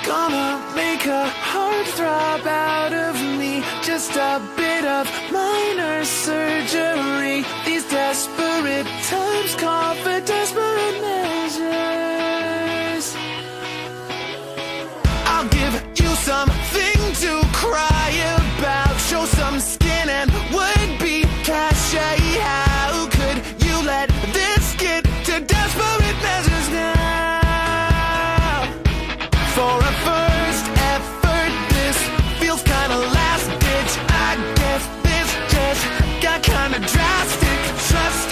Gonna make a heartthrob out of me. Just a bit of minor surgery. These desperate times call for desperate measures. I'll give you something to cry about. Show some skin and would be cachet. How could you let this get to desperate measures now? For a first effort, this feels kinda last ditch. I guess this just got kinda drastic. Trust